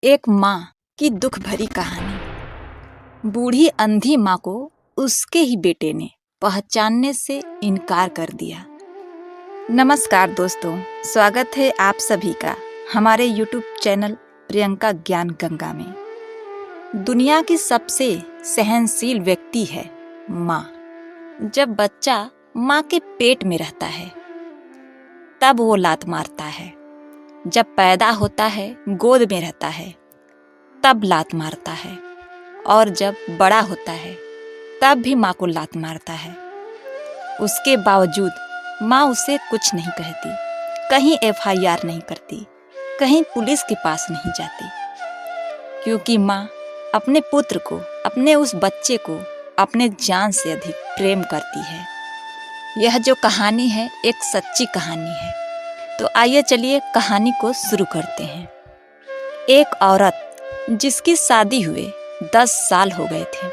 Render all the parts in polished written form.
एक माँ की दुख भरी कहानी। बूढ़ी अंधी माँ को उसके ही बेटे ने पहचानने से इनकार कर दिया। नमस्कार दोस्तों, स्वागत है आप सभी का हमारे YouTube चैनल प्रियंका ज्ञान गंगा में। दुनिया की सबसे सहनशील व्यक्ति है माँ। जब बच्चा माँ के पेट में रहता है तब वो लात मारता है। जब पैदा होता है गोद में रहता है तब लात मारता है, और जब बड़ा होता है तब भी माँ को लात मारता है। उसके बावजूद माँ उसे कुछ नहीं कहती, कहीं FIR नहीं करती, कहीं पुलिस के पास नहीं जाती, क्योंकि माँ अपने पुत्र को, अपने उस बच्चे को अपने जान से अधिक प्रेम करती है। यह जो कहानी है एक सच्ची कहानी है। तो आइए चलिए कहानी को शुरू करते हैं। एक औरत जिसकी शादी हुए 10 साल हो गए थे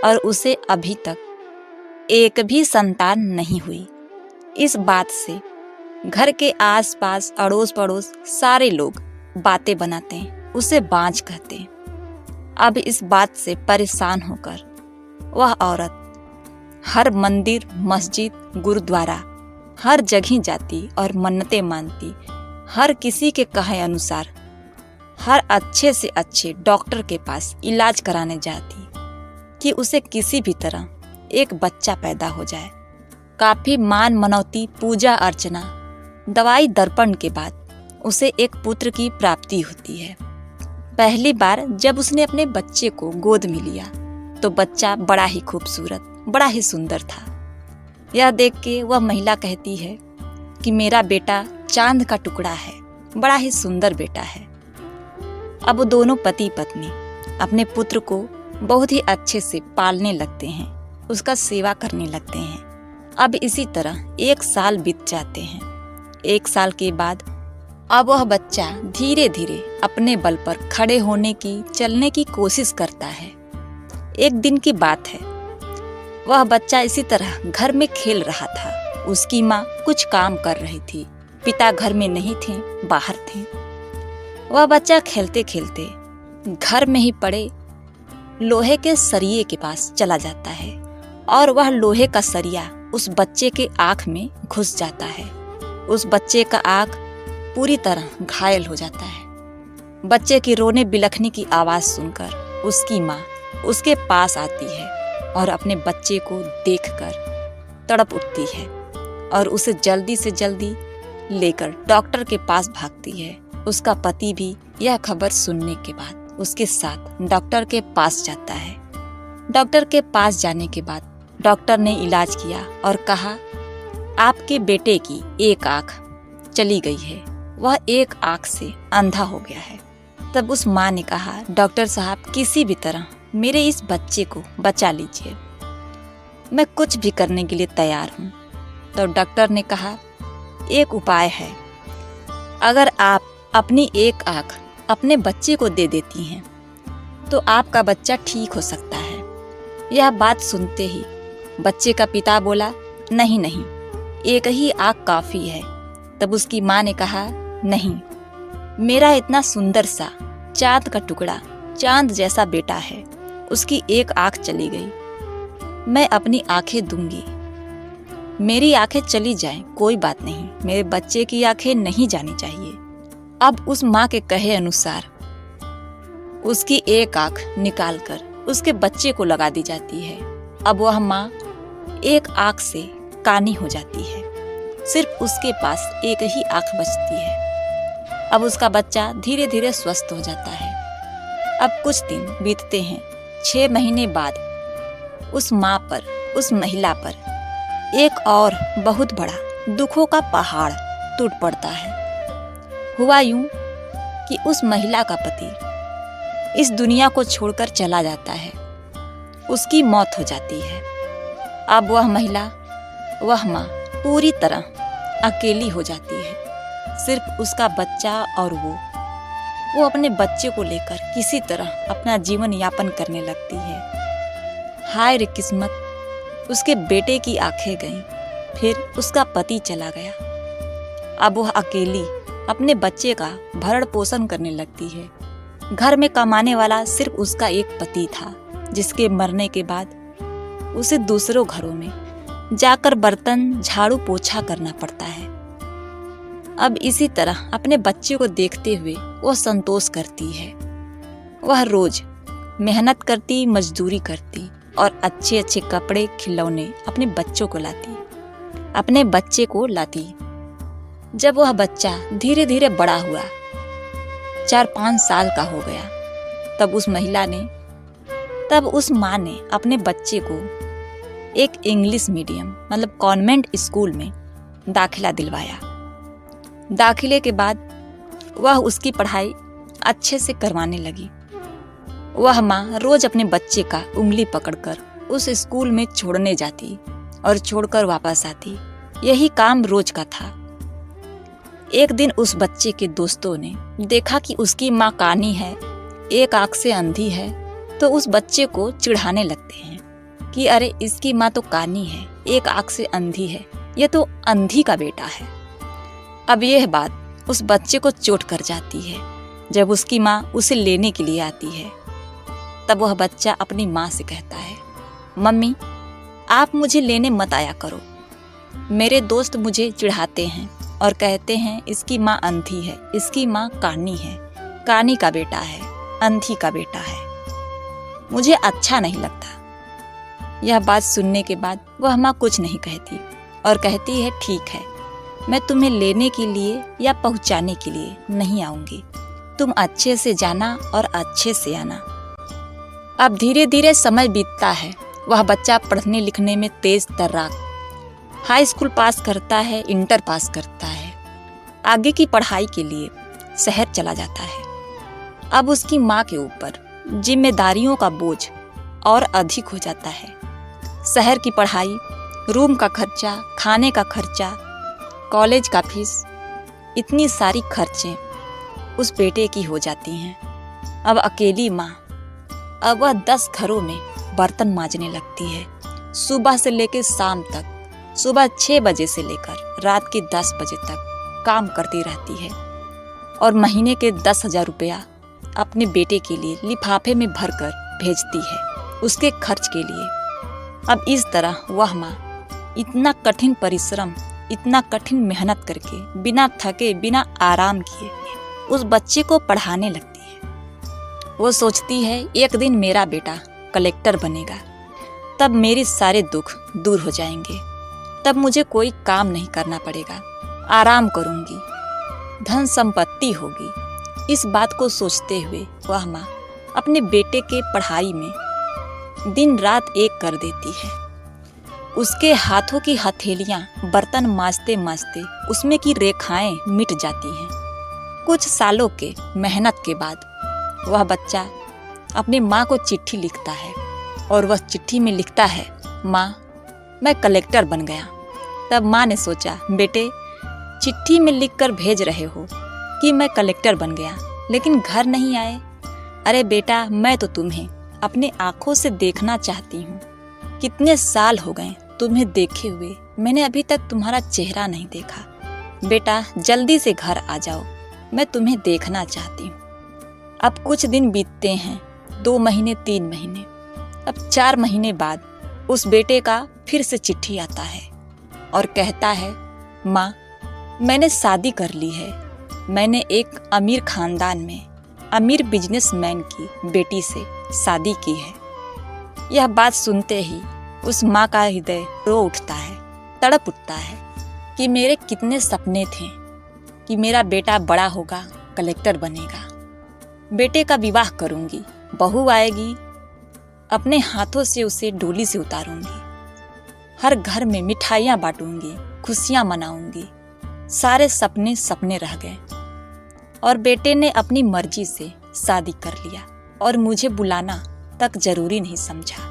और उसे अभी तक एक भी संतान नहीं हुई। इस बात से घर के आसपास अड़ोस पड़ोस सारे लोग बातें बनाते हैं, उसे बांझ कहते हैं। अब इस बात से परेशान होकर वह औरत हर मंदिर, मस्जिद, गुरुद्वारा हर जगह जाती और मन्नतें मानती। हर किसी के कहे अनुसार हर अच्छे से अच्छे डॉक्टर के पास इलाज कराने जाती कि उसे किसी भी तरह एक बच्चा पैदा हो जाए। काफी मान मनौती, पूजा अर्चना, दवाई दर्पण के बाद उसे एक पुत्र की प्राप्ति होती है। पहली बार जब उसने अपने बच्चे को गोद में लिया तो बच्चा बड़ा ही खूबसूरत, बड़ा ही सुंदर था। यह देख के वह महिला कहती है कि मेरा बेटा चांद का टुकड़ा है, बड़ा ही सुंदर बेटा है। अब वो दोनों पति पत्नी अपने पुत्र को बहुत ही अच्छे से पालने लगते हैं, उसका सेवा करने लगते हैं। अब इसी तरह 1 साल बीत जाते हैं। 1 साल के बाद अब वह बच्चा धीरे धीरे अपने बल पर खड़े होने की, चलने की कोशिश करता है। एक दिन की बात है, वह बच्चा इसी तरह घर में खेल रहा था। उसकी माँ कुछ काम कर रही थी, पिता घर में नहीं थे, बाहर थे। वह बच्चा खेलते खेलते घर में ही पड़े लोहे के सरिये के पास चला जाता है और वह लोहे का सरिया उस बच्चे के आँख में घुस जाता है। उस बच्चे का आँख पूरी तरह घायल हो जाता है। बच्चे की रोने बिलखने की आवाज़ सुनकर उसकी माँ उसके पास आती है और अपने बच्चे को देखकर तड़प उठती है और उसे जल्दी से जल्दी लेकर डॉक्टर के पास भागती है। उसका पति भी यह खबर सुनने के बाद उसके साथ डॉक्टर के पास जाता है। डॉक्टर के पास जाने के बाद डॉक्टर ने इलाज किया और कहा, आपके बेटे की एक आँख चली गई है, वह एक आँख से अंधा हो गया है। तब उस माँ ने कहा, डॉक्टर साहब किसी भी तरह मेरे इस बच्चे को बचा लीजिए, मैं कुछ भी करने के लिए तैयार हूँ। तो डॉक्टर ने कहा, एक उपाय है, अगर आप अपनी एक आँख अपने बच्चे को दे देती हैं तो आपका बच्चा ठीक हो सकता है। यह बात सुनते ही बच्चे का पिता बोला, नहीं नहीं, एक ही आँख काफ़ी है। तब उसकी माँ ने कहा, नहीं, मेरा इतना सुंदर सा चांद का टुकड़ा, चांद जैसा बेटा है, उसकी एक आँख चली गई, मैं अपनी आँखें दूंगी। मेरी आँखें चली जाएं कोई बात नहीं, मेरे बच्चे की आँखें नहीं जानी चाहिए। अब उस माँ के कहे अनुसार उसकी एक आँख निकालकर उसके बच्चे को लगा दी जाती है। अब वह माँ एक आँख से कानी हो जाती है, सिर्फ उसके पास एक ही आँख बचती है। अब उसका बच्चा धीरे धीरे स्वस्थ हो जाता है। अब कुछ दिन बीतते हैं। 6 महीने बाद उस माँ पर, उस महिला पर एक और बहुत बड़ा दुखों का पहाड़ टूट पड़ता है। हुआ यूं कि उस महिला का पति इस दुनिया को छोड़कर चला जाता है, उसकी मौत हो जाती है। अब वह महिला, वह माँ पूरी तरह अकेली हो जाती है। सिर्फ उसका बच्चा और वो अपने बच्चे को लेकर किसी तरह अपना जीवन यापन करने लगती है। हाय रे किस्मत, उसके बेटे की आंखें गईं, फिर उसका पति चला गया। अब वह अकेली अपने बच्चे का भरण पोषण करने लगती है। घर में कमाने वाला सिर्फ उसका एक पति था, जिसके मरने के बाद उसे दूसरों घरों में जाकर बर्तन झाड़ू पोछा करना पड़ता है। अब इसी तरह अपने बच्चे को देखते हुए वो संतोष करती है। वह रोज मेहनत करती, मजदूरी करती और अच्छे अच्छे कपड़े, खिलौने अपने बच्चों को लाती, अपने बच्चे को लाती। जब वह बच्चा धीरे धीरे बड़ा हुआ, 4-5 साल का हो गया, तब उस माँ ने अपने बच्चे को एक इंग्लिश मीडियम मतलब कॉन्वेंट स्कूल में दाखिला दिलवाया। दाखिले के बाद वह उसकी पढ़ाई अच्छे से करवाने लगी। वह माँ रोज अपने बच्चे का उंगली पकड़कर उस स्कूल में छोड़ने जाती और छोड़कर वापस आती। यही काम रोज का था। एक दिन उस बच्चे के दोस्तों ने देखा कि उसकी माँ कानी है, एक आंख से अंधी है, तो उस बच्चे को चिढ़ाने लगते हैं कि अरे इसकी माँ तो कानी है, एक आंख से अंधी है, ये तो अंधी का बेटा है। अब यह बात उस बच्चे को चोट कर जाती है। जब उसकी माँ उसे लेने के लिए आती है, तब वह बच्चा अपनी माँ से कहता है, मम्मी आप मुझे लेने मत आया करो, मेरे दोस्त मुझे चिढ़ाते हैं और कहते हैं इसकी माँ अंधी है, इसकी माँ कानी है, कानी का बेटा है, अंधी का बेटा है, मुझे अच्छा नहीं लगता। यह बात सुनने के बाद वह माँ कुछ नहीं कहती और कहती है ठीक है, मैं तुम्हें लेने के लिए या पहुँचाने के लिए नहीं आऊँगी, तुम अच्छे से जाना और अच्छे से आना। अब धीरे धीरे समय बीतता है। वह बच्चा पढ़ने लिखने में तेज तर्राक, हाई स्कूल पास करता है, इंटर पास करता है, आगे की पढ़ाई के लिए शहर चला जाता है। अब उसकी माँ के ऊपर जिम्मेदारियों का बोझ और अधिक हो जाता है। शहर की पढ़ाई, रूम का खर्चा, खाने का खर्चा, कॉलेज का फीस, इतनी सारी खर्चें उस बेटे की हो जाती हैं। अब अकेली माँ, अब वह 10 घरों में बर्तन मांजने लगती है, सुबह से लेकर शाम तक, सुबह 6 बजे से लेकर रात के 10 बजे तक काम करती रहती है और महीने के 10,000 रुपया अपने बेटे के लिए लिफाफे में भरकर भेजती है उसके खर्च के लिए। अब इस तरह वह माँ इतना कठिन परिश्रम, इतना कठिन मेहनत करके बिना थके, बिना आराम किए उस बच्चे को पढ़ाने लगती है। वो सोचती है एक दिन मेरा बेटा कलेक्टर बनेगा, तब मेरे सारे दुख दूर हो जाएंगे, तब मुझे कोई काम नहीं करना पड़ेगा, आराम करूंगी, धन संपत्ति होगी। इस बात को सोचते हुए वह माँ अपने बेटे के पढ़ाई में दिन रात एक कर देती है। उसके हाथों की हथेलियाँ बर्तन मांजते मांजते उसमें की रेखाएं मिट जाती हैं। कुछ सालों के मेहनत के बाद वह बच्चा अपनी माँ को चिट्ठी लिखता है और वह चिट्ठी में लिखता है, माँ मैं कलेक्टर बन गया। तब माँ ने सोचा, बेटे चिट्ठी में लिखकर भेज रहे हो कि मैं कलेक्टर बन गया, लेकिन घर नहीं आए। अरे बेटा, मैं तो तुम्हें अपने आँखों से देखना चाहती हूँ। कितने साल हो गए तुम्हें देखे हुए, मैंने अभी तक तुम्हारा चेहरा नहीं देखा। बेटा जल्दी से घर आ जाओ, मैं तुम्हें देखना चाहती हूँ। अब कुछ दिन बीतते हैं, 2 महीने, 3 महीने, अब 4 महीने बाद उस बेटे का फिर से चिट्ठी आता है और कहता है, माँ मैंने शादी कर ली है, मैंने एक अमीर खानदान में अमीर बिजनेसमैन की बेटी से शादी की है। यह बात सुनते ही उस माँ का हृदय रो उठता है, तड़प उठता है कि मेरे कितने सपने थे कि मेरा बेटा बड़ा होगा, कलेक्टर बनेगा, बेटे का विवाह करूंगी, बहू आएगी, अपने हाथों से उसे डोली से उतारूंगी, हर घर में मिठाइयाँ बांटूंगी, खुशियाँ मनाऊंगी। सारे सपने सपने रह गए और बेटे ने अपनी मर्जी से शादी कर लिया और मुझे बुलाना तक जरूरी नहीं समझा।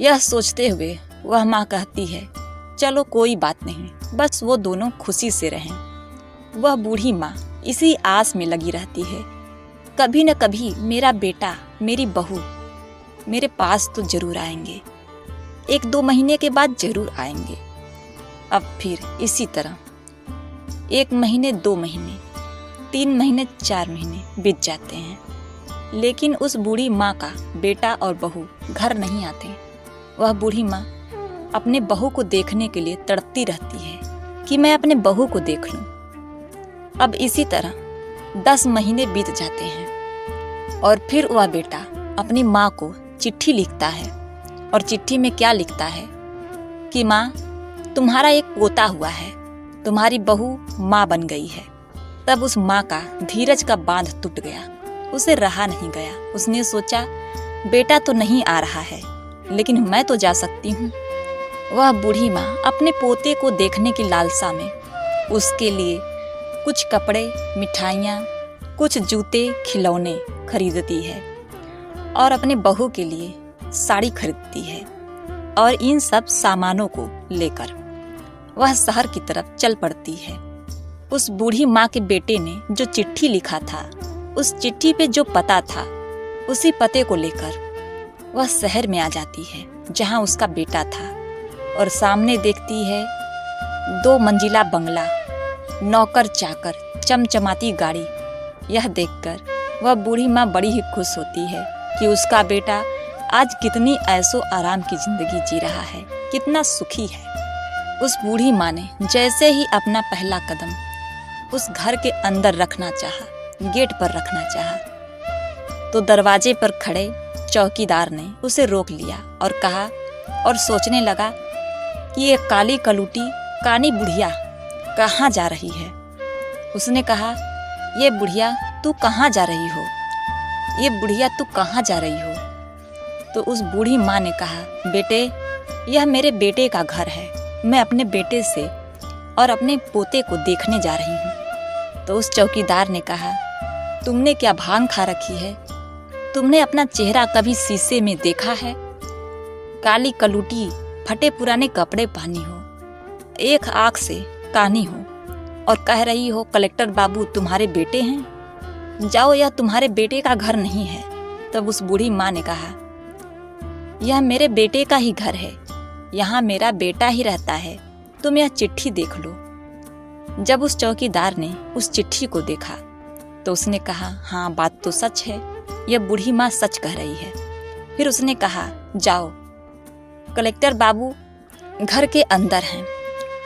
यह सोचते हुए वह माँ कहती है, चलो कोई बात नहीं, बस वो दोनों खुशी से रहें। वह बूढ़ी माँ इसी आस में लगी रहती है, कभी न कभी मेरा बेटा, मेरी बहू मेरे पास तो जरूर आएंगे, 1-2 महीने के बाद जरूर आएंगे। अब फिर इसी तरह 1 महीने, 2 महीने, 3 महीने, 4 महीने बीत जाते हैं। लेकिन उस बूढ़ी माँ का बेटा और बहू घर नहीं आते। वह बूढ़ी माँ अपने बहू को देखने के लिए तड़पती रहती है कि मैं अपने बहू को देख लूं। अब इसी तरह 10 महीने बीत जाते हैं और फिर वह बेटा अपनी माँ को चिट्ठी लिखता है। और चिट्ठी में क्या लिखता है कि माँ, तुम्हारा एक पोता हुआ है, तुम्हारी बहू माँ बन गई है। तब उस माँ का धीरज का बांध टूट गया, उसे रहा नहीं गया। उसने सोचा बेटा तो नहीं आ रहा है, लेकिन मैं तो जा सकती हूँ। वह बूढ़ी माँ अपने पोते को देखने की लालसा में उसके लिए कुछ कपड़े, मिठाइयाँ, कुछ जूते, खिलौने खरीदती है और अपने बहू के लिए साड़ी खरीदती है। और इन सब सामानों को लेकर वह शहर की तरफ चल पड़ती है। उस बूढ़ी माँ के बेटे ने जो चिट्ठी लिखा था, उस चिट्ठी पे जो पता था, उसी पते को लेकर वह शहर में आ जाती है जहाँ उसका बेटा था। और सामने देखती है 2 मंजिला बंगला, नौकर चाकर, चमचमाती गाड़ी। यह देखकर वह बूढ़ी माँ बड़ी ही खुश होती है कि उसका बेटा आज कितनी ऐशो आराम की जिंदगी जी रहा है, कितना सुखी है। उस बूढ़ी माँ ने जैसे ही अपना पहला कदम उस घर के अंदर रखना चाहा, गेट पर रखना चाहा, तो दरवाजे पर खड़े चौकीदार ने उसे रोक लिया और कहा और सोचने लगा कि ये काली कलूटी कानी बुढ़िया कहाँ जा रही है। उसने कहा, ये बुढ़िया तू कहाँ जा रही हो, ये बुढ़िया तू कहाँ जा रही हो। तो उस बूढ़ी माँ ने कहा, बेटे, यह मेरे बेटे का घर है, मैं अपने बेटे से और अपने पोते को देखने जा रही हूँ। तो उस चौकीदार ने कहा, तुमने क्या भांग खा रखी है? तुमने अपना चेहरा कभी शीशे में देखा है? काली कलूटी, फटे पुराने कपड़े पहनी हो, एक आँख से कानी हो और कह रही हो कलेक्टर बाबू तुम्हारे बेटे हैं? जाओ, यह तुम्हारे बेटे का घर नहीं है। तब उस बूढ़ी माँ ने कहा, यह मेरे बेटे का ही घर है, यहाँ मेरा बेटा ही रहता है, तुम यह चिट्ठी देख लो। जब उस चौकीदार ने उस चिट्ठी को देखा तो उसने कहा, हाँ बात तो सच है, यह बूढ़ी माँ सच कह रही है। फिर उसने कहा, जाओ, कलेक्टर बाबू घर के अंदर हैं,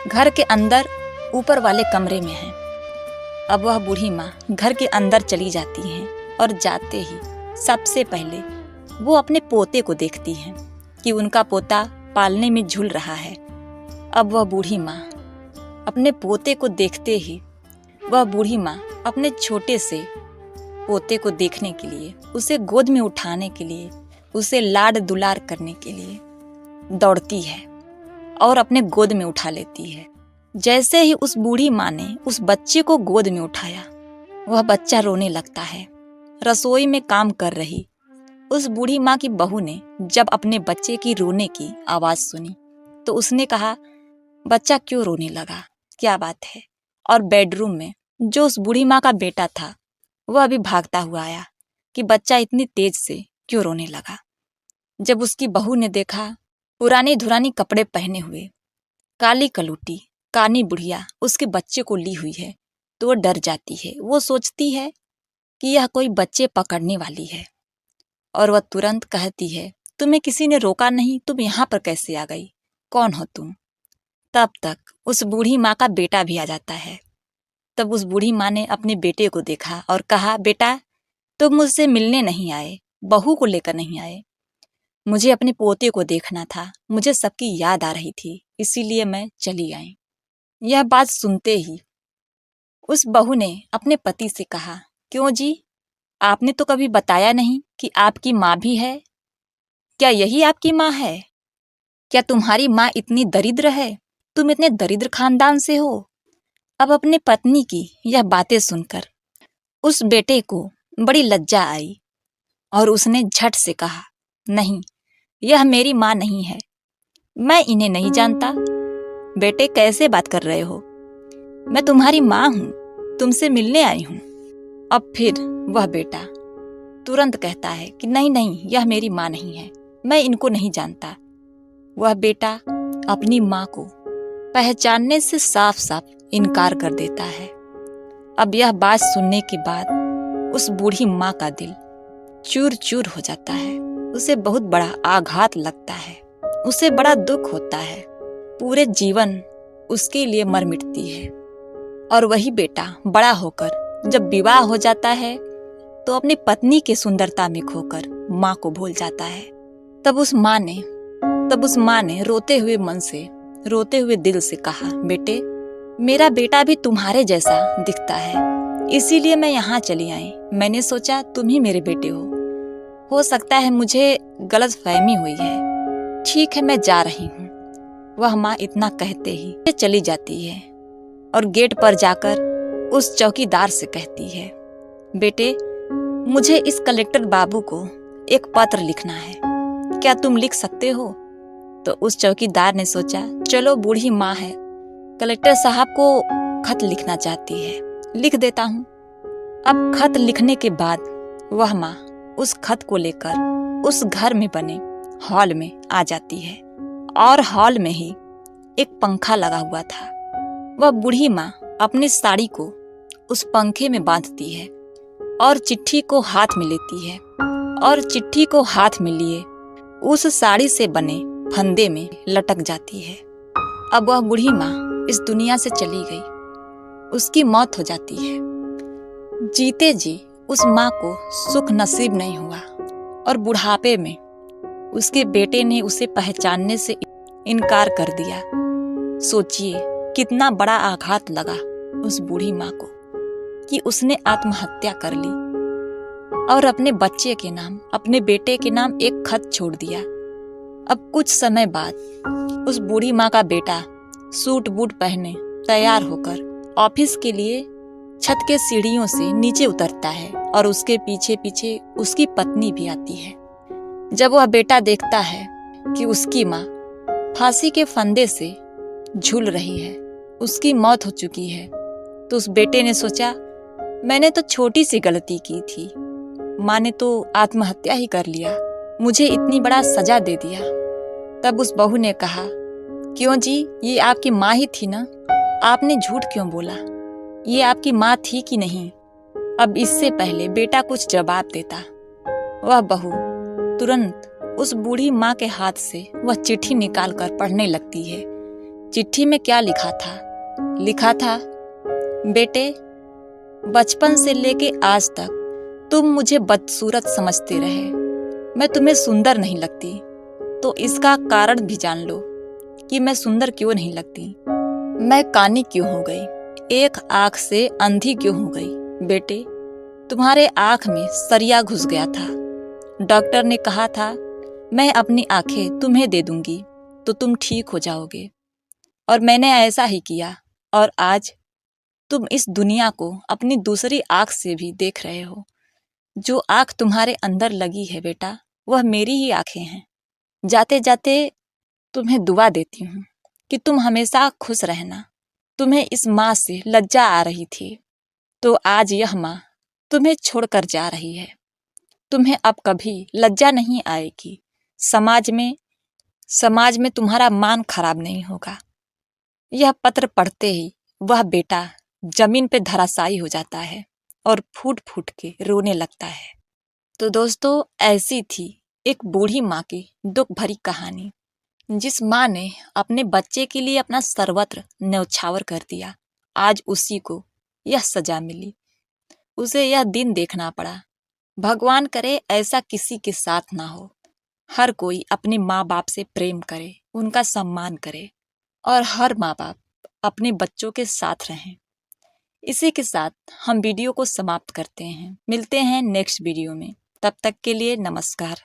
घर के अंदर ऊपर वाले कमरे में हैं। अब वह बूढ़ी माँ घर के अंदर चली जाती हैं और जाते ही सबसे पहले वो अपने पोते को देखती हैं कि उनका पोता पालने में झूल रहा है। अब वह बूढ़ी माँ अपने पोते को देखते ही वह बूढ़ी माँ अपने छोटे से पोते को देखने के लिए, उसे गोद में उठाने के लिए, उसे लाड दुलार करने के लिए दौड़ती है और अपने गोद में उठा लेती है। जैसे ही उस बूढ़ी माँ ने उस बच्चे को गोद में उठाया, वह बच्चा रोने लगता है। रसोई में काम कर रही उस बूढ़ी माँ की बहू ने जब अपने बच्चे की रोने की आवाज सुनी तो उसने कहा, बच्चा क्यों रोने लगा, क्या बात है? और बेडरूम में जो उस बूढ़ी माँ का बेटा था वह अभी भागता हुआ आया कि बच्चा इतनी तेज से क्यों रोने लगा। जब उसकी बहू ने देखा पुरानी धुरानी कपड़े पहने हुए काली कलूटी कानी बुढ़िया उसके बच्चे को ली हुई है तो वो डर जाती है। वो सोचती है कि यह कोई बच्चे पकड़ने वाली है और वह तुरंत कहती है, तुम्हें किसी ने रोका नहीं, तुम यहाँ पर कैसे आ गई, कौन हो तुम? तब तक उस बूढ़ी माँ का बेटा भी आ जाता है। तब उस बूढ़ी माँ ने अपने बेटे को देखा और कहा, बेटा तुम मुझसे मिलने नहीं आए, बहू को लेकर नहीं आए, मुझे अपने पोते को देखना था, मुझे सबकी याद आ रही थी, इसीलिए मैं चली आई। यह बात सुनते ही उस बहू ने अपने पति से कहा, क्यों जी, आपने तो कभी बताया नहीं कि आपकी माँ भी है, क्या यही आपकी माँ है? क्या तुम्हारी माँ इतनी दरिद्र है, तुम इतने दरिद्र खानदान से हो? अब अपने पत्नी की यह बातें सुनकर उस बेटे को बड़ी लज्जा आई और उसने झट से कहा, नहीं, यह मेरी माँ नहीं है, मैं इन्हें नहीं जानता। बेटे कैसे बात कर रहे हो, मैं तुम्हारी माँ हूँ, तुमसे मिलने आई हूँ। अब फिर वह बेटा तुरंत कहता है कि नहीं नहीं, यह मेरी माँ नहीं है, मैं इनको नहीं जानता। वह बेटा अपनी माँ को पहचानने से साफ साफ इनकार कर देता है। अब यह बात सुनने के बाद उस बूढ़ी माँ का दिल चूर चूर हो जाता है। उसे बहुत बड़ा आघात लगता है, उसे बड़ा दुख होता है। पूरे जीवन उसके लिए मर मिटती है। और वही बेटा बड़ा होकर जब विवाह हो जाता है तो अपनी पत्नी की सुंदरता में खोकर माँ को भूल जाता है। तब उस माँ ने रोते हुए मन से, रोते हुए दिल से कहा, बेटे, मेरा बेटा भी तुम्हारे जैसा दिखता है, इसीलिए मैं यहाँ चली आई। मैंने सोचा तुम ही मेरे बेटे हो सकता है मुझे गलतफहमी हुई है। ठीक है, मैं जा रही हूँ। वह माँ इतना कहते ही चली जाती है और गेट पर जाकर उस चौकीदार से कहती है, बेटे, मुझे इस कलेक्टर बाबू को एक पत्र लिखना है, क्या तुम लिख सकते हो? तो उस चौकीदार ने सोचा, चलो बूढ़ी माँ है, कलेक्टर साहब को खत लिखना चाहती है, लिख देता हूँ। अब खत लिखने के बाद वह माँ उस खत को लेकर उस घर में बने हॉल में आ जाती है और हॉल में ही एक पंखा लगा हुआ था। वह बूढ़ी माँ अपनी साड़ी को उस पंखे में बांधती है और चिट्ठी को हाथ में लेती है और चिट्ठी को हाथ में लिए उस साड़ी से बने फंदे में लटक जाती है। अब वह बूढ़ी माँ इस दुनिया से चली गई, उसकी मौत हो जाती है। जीते जी उस माँ को सुख नसीब नहीं हुआ और बुढ़ापे में उसके बेटे ने उसे पहचानने से इनकार कर दिया। सोचिए कितना बड़ा आघात लगा उस बूढ़ी माँ को कि उसने आत्महत्या कर ली और अपने बच्चे के नाम, अपने बेटे के नाम एक खत छोड़ दिया। अब कुछ समय बाद उस बूढ़ी माँ का बेटा सूट बूट पहने तैयार होकर ऑफिस के लिए छत के सीढ़ियों से नीचे उतरता है और उसके पीछे पीछे उसकी पत्नी भी आती है। जब वह बेटा देखता है कि उसकी माँ फांसी के फंदे से झूल रही है, उसकी मौत हो चुकी है, तो उस बेटे ने सोचा, मैंने तो छोटी सी गलती की थी, माँ ने तो आत्महत्या ही कर लिया, मुझे इतनी बड़ा सजा दे दिया। तब उस बहू ने कहा, क्यों जी, ये आपकी माँ ही थी ना, आपने झूठ क्यों बोला? ये आपकी माँ थी कि नहीं? अब इससे पहले बेटा कुछ जवाब देता, वह बहू तुरंत उस बूढ़ी माँ के हाथ से वह चिट्ठी निकालकर पढ़ने लगती है। चिट्ठी में क्या लिखा था? लिखा था, बेटे, बचपन से लेके आज तक तुम मुझे बदसूरत समझते रहे, मैं तुम्हें सुंदर नहीं लगती, तो इसका कारण भी जान लो कि मैं सुंदर क्यों नहीं लगती। मैं कानी क्यों हो गई, एक आंख से अंधी क्यों हो गई? बेटे, तुम्हारे आंख में सरिया घुस गया था, डॉक्टर ने कहा था मैं अपनी आंखें तुम्हें दे दूंगी तो तुम ठीक हो जाओगे, और मैंने ऐसा ही किया, और आज तुम इस दुनिया को अपनी दूसरी आंख से भी देख रहे हो। जो आंख तुम्हारे अंदर लगी है बेटा, वह मेरी ही आंखें हैं। जाते जाते तुम्हें दुआ देती हूँ कि तुम हमेशा खुश रहना। तुम्हें इस माँ से लज्जा आ रही थी, तो आज यह माँ तुम्हें छोड़कर जा रही है। तुम्हें अब कभी लज्जा नहीं आएगी, समाज में तुम्हारा मान खराब नहीं होगा। यह पत्र पढ़ते ही वह बेटा जमीन पे धराशायी हो जाता है और फूट फूट के रोने लगता है। तो दोस्तों, ऐसी थी एक बूढ़ी माँ की दुख भरी कहानी, जिस माँ ने अपने बच्चे के लिए अपना सर्वत्र न्यौछावर कर दिया। आज उसी को यह सजा मिली, उसे यह दिन देखना पड़ा। भगवान करे ऐसा किसी के साथ ना हो। हर कोई अपने माँ बाप से प्रेम करे, उनका सम्मान करे, और हर माँ बाप अपने बच्चों के साथ रहें। इसी के साथ हम वीडियो को समाप्त करते हैं। मिलते हैं नेक्स्ट वीडियो में। तब तक के लिए नमस्कार।